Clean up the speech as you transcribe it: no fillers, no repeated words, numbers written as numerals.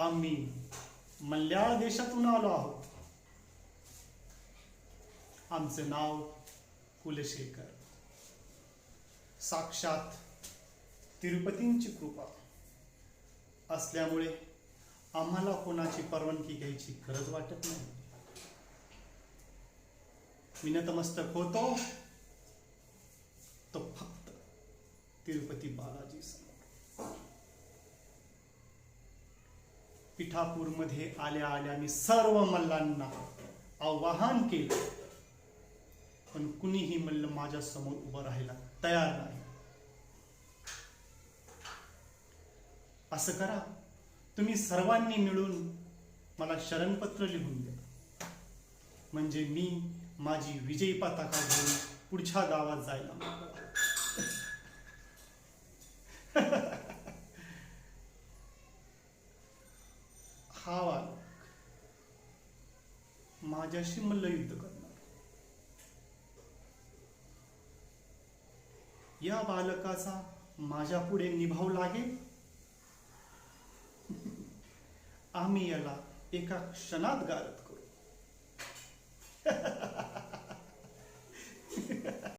आम्ही मल्याळ देशातून आलो आहोत. आमचं नाव कुलशेखर. साक्षात तिरुपतींची कृपा असल्यामुळे आम्हाला कोणाची परवानगी घ्यायची गरज वाटत नाही. मी नतमस्तक होतो तो फक्त तिरुपती बालाजी समोर. पिठापूरमध्ये आल्या आल्या मी सर्व मल्लांना आवाहन केलं, पण कुणीही मल्ल माझ्या समोर उभं राहायला तयार नाही. असं करा, तुम्ही सर्वांनी मिळून मला शरणपत्र लिहून द्या, म्हणजे मी माझी विजयी पताका घेऊन पुढच्या गावात जायला मोकळा. हा बालक माझ्याशी मल्लयुद्ध करणार. या बालकाचा माझ्या पुढे निभाव लागेल. आम्ही याला एका क्षणात गारद करू.